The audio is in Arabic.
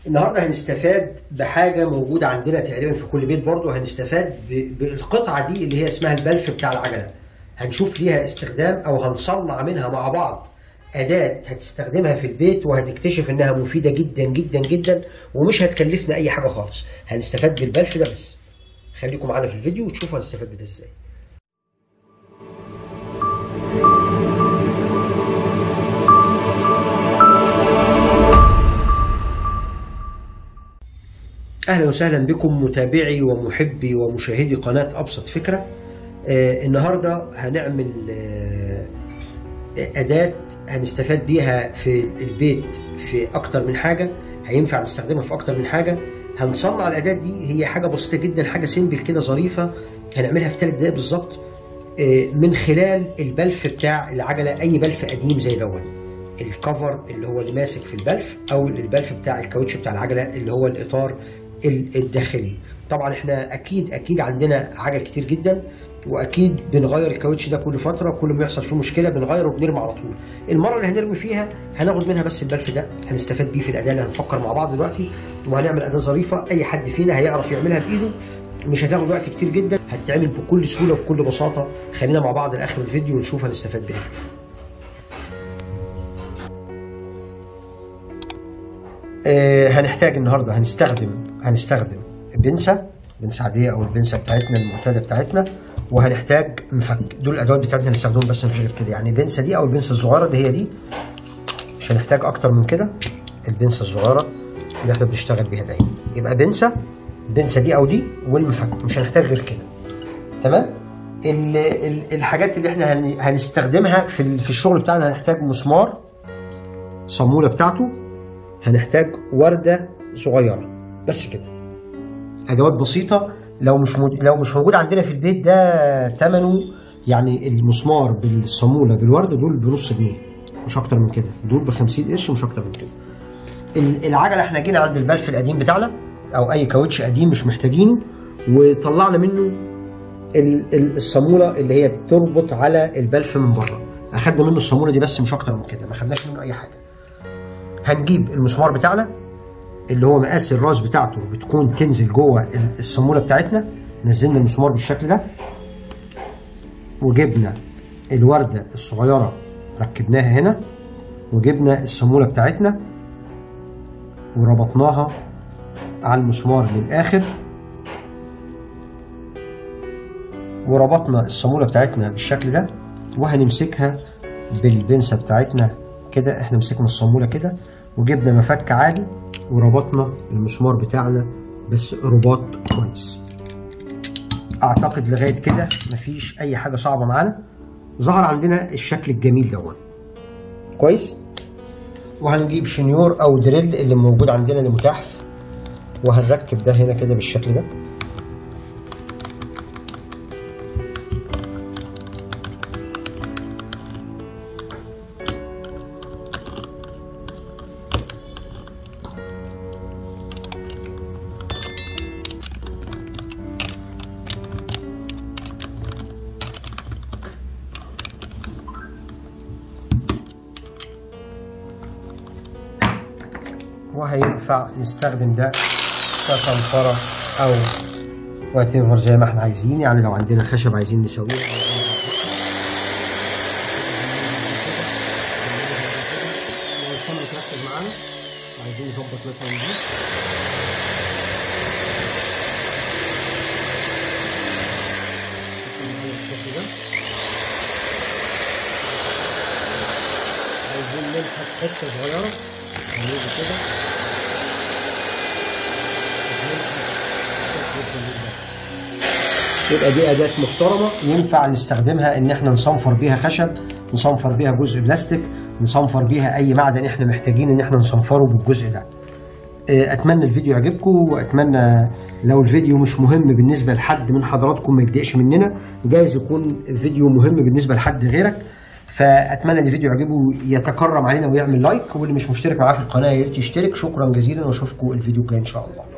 النهارده هنستفاد بحاجه موجوده عندنا تقريبا في كل بيت، برضه هنستفاد بالقطعه دي اللي هي اسمها البلف بتاع العجله. هنشوف ليها استخدام او هنصنع منها مع بعض اداه هتستخدمها في البيت، وهتكتشف انها مفيده جدا جدا جدا ومش هتكلفنا اي حاجه خالص. هنستفاد بالبلف ده بس. خليكم معانا في الفيديو وتشوفوا هنستفاد بده ازاي. اهلا وسهلا بكم متابعي ومحبي ومشاهدي قناه ابسط فكره. النهارده هنعمل اداه هنستفاد بيها في البيت في اكتر من حاجه، هينفع نستخدمها في اكتر من حاجه. هنصنع الاداه دي، هي حاجه بسيطه جدا، حاجه سيمبل كده ظريفه، هنعملها في 3 دقايق بالظبط من خلال البلف بتاع العجله. اي بلف قديم زي دوت، الكفر اللي هو اللي ماسك في البلف، او البلف بتاع الكاوتش بتاع العجله اللي هو الاطار الداخلي. طبعا احنا اكيد عندنا عجل كتير جدا، واكيد بنغير الكاوتش ده كل فتره، كل ما يحصل فيه مشكله بنغيره وبنرمي على طول. المره اللي هنرمي فيها هناخد منها بس البلف ده، هنستفاد بيه في الاداه اللي هنفكر مع بعض دلوقتي، وهنعمل اداه ظريفه اي حد فينا هيعرف يعملها بايده، مش هتاخد وقت كتير جدا، هتتعمل بكل سهوله وبكل بساطه. خلينا مع بعض لاخر الفيديو ونشوف هنستفاد بايه. هنحتاج النهارده هنستخدم بنسه عاديه او البنسه بتاعتنا المعتاده بتاعتنا، وهنحتاج مفك. دول الادوات بتاعتنا هنستخدمهم بس، مفيش غير كده. يعني البنسه دي او البنسه الصغيره اللي هي دي، مش هنحتاج اكتر من كده. البنسه الصغيره اللي احنا بنشتغل بيها دايما، يبقى البنسه دي او دي والمفك، مش هنحتاج غير كده. تمام. الحاجات اللي احنا هنستخدمها في الشغل بتاعنا، هنحتاج مسمار، صاموله بتاعته، هنحتاج ورده صغيره، بس كده. ادوات بسيطه. لو مش موجود عندنا في البيت، ده ثمنه يعني المسمار بالصاموله بالورده دول بنص جنيه، مش اكتر من كده. دول ب50 قرش، مش اكتر من كده. العجله احنا جينا عند البلف القديم بتاعنا او اي كاوتش قديم مش محتاجينه، وطلعنا منه الصاموله اللي هي بتربط على البلف من بره. اخدنا منه الصاموله دي بس، مش اكتر من كده، ما خدناش منه اي حاجه. هنجيب المسمار بتاعنا اللي هو مقاس الراس بتاعته بتكون تنزل جوه الصاموله بتاعتنا. نزلنا المسمار بالشكل ده، وجبنا الورده الصغيره ركبناها هنا، وجبنا الصاموله بتاعتنا وربطناها على المسمار للاخر، وربطنا الصاموله بتاعتنا بالشكل ده، وهنمسكها بالبنسه بتاعتنا كده. احنا مسكنا الصاموله كده، وجبنا مفك عادي وربطنا المسمار بتاعنا، بس رباط كويس. اعتقد لغايه كده مفيش اي حاجه صعبه معانا. ظهر عندنا الشكل الجميل دوت كويس. وهنجيب شنيور او دريل اللي موجود عندنا اللي متاح، وهنركب ده هنا كده بالشكل ده. وهينفع نستخدم ده كصنفرة او وات ايفر زي ما احنا عايزين. يعني لو عندنا خشب عايزين نسويه، لو الخامة تركز معانا عايزين نظبط مثلا دي، عايزين نلحق حتة صغيرة هنيجي كده يبقى دي اداة محترمة ينفع نستخدمها ان احنا نصنفر بيها خشب، نصنفر بيها جزء بلاستيك، نصنفر بيها اي معدن احنا محتاجين ان احنا نصنفره بالجزء ده. اتمنى الفيديو يعجبكم، واتمنى لو الفيديو مش مهم بالنسبة لحد من حضراتكم ما يتضايقش مننا، جايز يكون الفيديو مهم بالنسبة لحد غيرك. فاتمنى ان الفيديو يعجبه يتكرم علينا ويعمل لايك، واللي مش مشترك معاه في القناه يا ريت يشترك. شكرا جزيلا، واشوفكم الفيديو الجاي ان شاء الله.